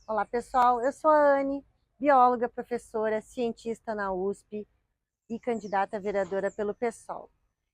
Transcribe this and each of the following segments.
Olá pessoal, eu sou a Anne, bióloga, professora, cientista na USP e candidata a vereadora pelo PSOL.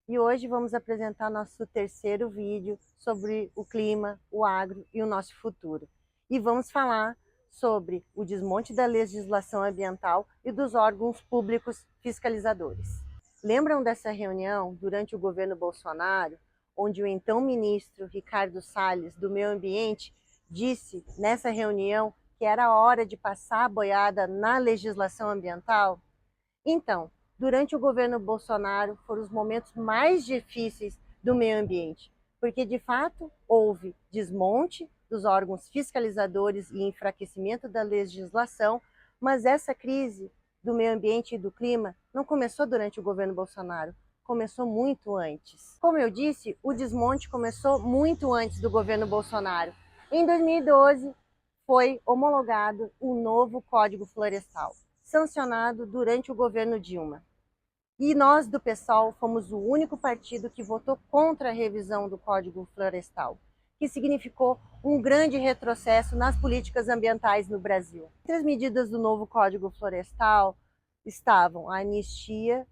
E hoje vamos apresentar nosso terceiro vídeo sobre o clima, o agro e o nosso futuro. E vamos falar sobre o desmonte da legislação ambiental e dos órgãos públicos fiscalizadores. Lembram dessa reunião durante o governo Bolsonaro, onde o então ministro Ricardo Salles, do Meio Ambiente, disse nessa reunião que era hora de passar a boiada na legislação ambiental? Então, durante o governo Bolsonaro foram os momentos mais difíceis do meio ambiente, porque de fato houve desmonte dos órgãos fiscalizadores e enfraquecimento da legislação, mas essa crise do meio ambiente e do clima não começou durante o governo Bolsonaro, começou muito antes. Como eu disse, o desmonte começou muito antes do governo Bolsonaro. Em 2012, foi homologado o novo Código Florestal, sancionado durante o governo Dilma. E nós do PSOL fomos o único partido que votou contra a revisão do Código Florestal, que significou um grande retrocesso nas políticas ambientais no Brasil. Entre as medidas do novo Código Florestal estavam a anistia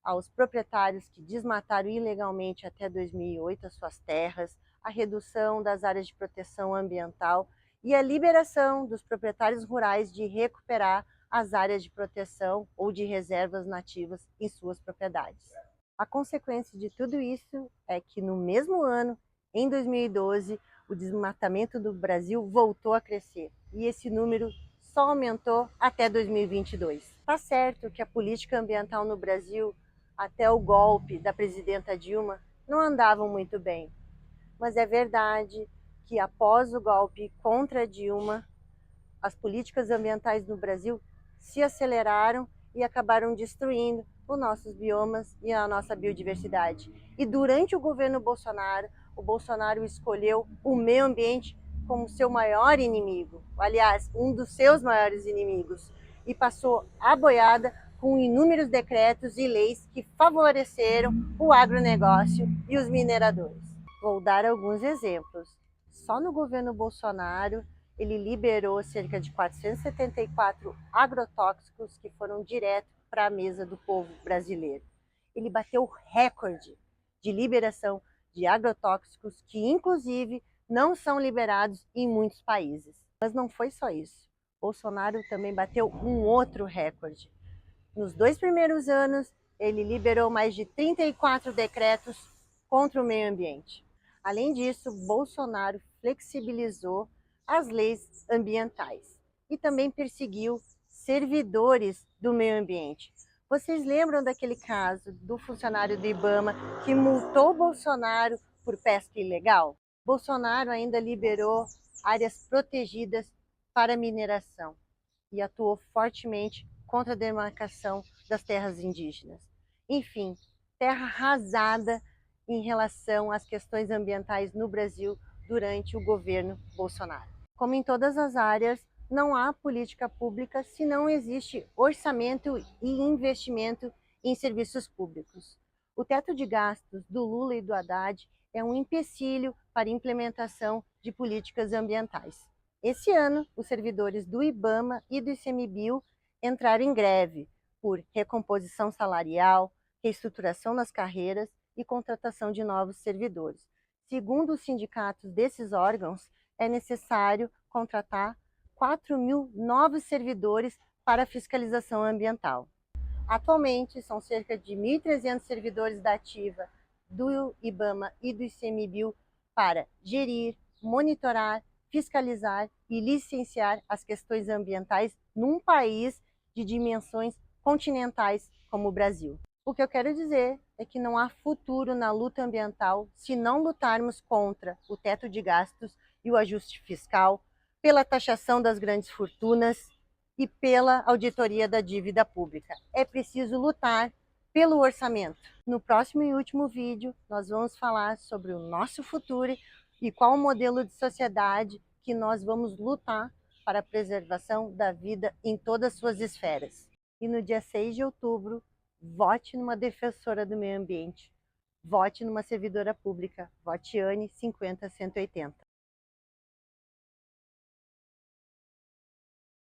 aos proprietários que desmataram ilegalmente até 2008 as suas terras, a redução das áreas de proteção ambiental e a liberação dos proprietários rurais de recuperar as áreas de proteção ou de reservas nativas em suas propriedades. A consequência de tudo isso é que no mesmo ano, em 2012, o desmatamento do Brasil voltou a crescer e esse número só aumentou até 2022. Tá certo que a política ambiental no Brasil, até o golpe da presidenta Dilma, não andavam muito bem, mas é verdade que após o golpe contra Dilma, as políticas ambientais no Brasil se aceleraram e acabaram destruindo os nossos biomas e a nossa biodiversidade. E durante o governo Bolsonaro, o Bolsonaro escolheu o meio ambiente como seu maior inimigo, aliás, um dos seus maiores inimigos, e passou a boiada com inúmeros decretos e leis que favoreceram o agronegócio e os mineradores. Vou dar alguns exemplos. Só no governo Bolsonaro, ele liberou cerca de 474 agrotóxicos que foram direto para a mesa do povo brasileiro. Ele bateu o recorde de liberação de agrotóxicos que, inclusive, não são liberados em muitos países. Mas não foi só isso. Bolsonaro também bateu um outro recorde. Nos 2 primeiros anos, ele liberou mais de 34 decretos contra o meio ambiente. Além disso, Bolsonaro flexibilizou as leis ambientais e também perseguiu servidores do meio ambiente. Vocês lembram daquele caso do funcionário do IBAMA que multou Bolsonaro por pesca ilegal? Bolsonaro ainda liberou áreas protegidas para mineração e atuou fortemente contra a demarcação das terras indígenas. Enfim, terra arrasada em relação às questões ambientais no Brasil durante o governo Bolsonaro. Como em todas as áreas, não há política pública se não existe orçamento e investimento em serviços públicos. O teto de gastos do Lula e do Haddad é um empecilho para a implementação de políticas ambientais. Esse ano, os servidores do IBAMA e do ICMBio entraram em greve por recomposição salarial, reestruturação nas carreiras e contratação de novos servidores. Segundo os sindicatos desses órgãos, é necessário contratar 4.000 novos servidores para a fiscalização ambiental. Atualmente, são cerca de 1.300 servidores da ativa do IBAMA e do ICMBio para gerir, monitorar, fiscalizar e licenciar as questões ambientais num país de dimensões continentais como o Brasil. O que eu quero dizer é que não há futuro na luta ambiental se não lutarmos contra o teto de gastos e o ajuste fiscal, pela taxação das grandes fortunas e pela auditoria da dívida pública. É preciso lutar pelo orçamento. No próximo e último vídeo, nós vamos falar sobre o nosso futuro e qual o modelo de sociedade que nós vamos lutar para a preservação da vida em todas as suas esferas. E no dia 6 de outubro, vote numa defensora do meio ambiente, vote numa servidora pública, vote Anne 50180.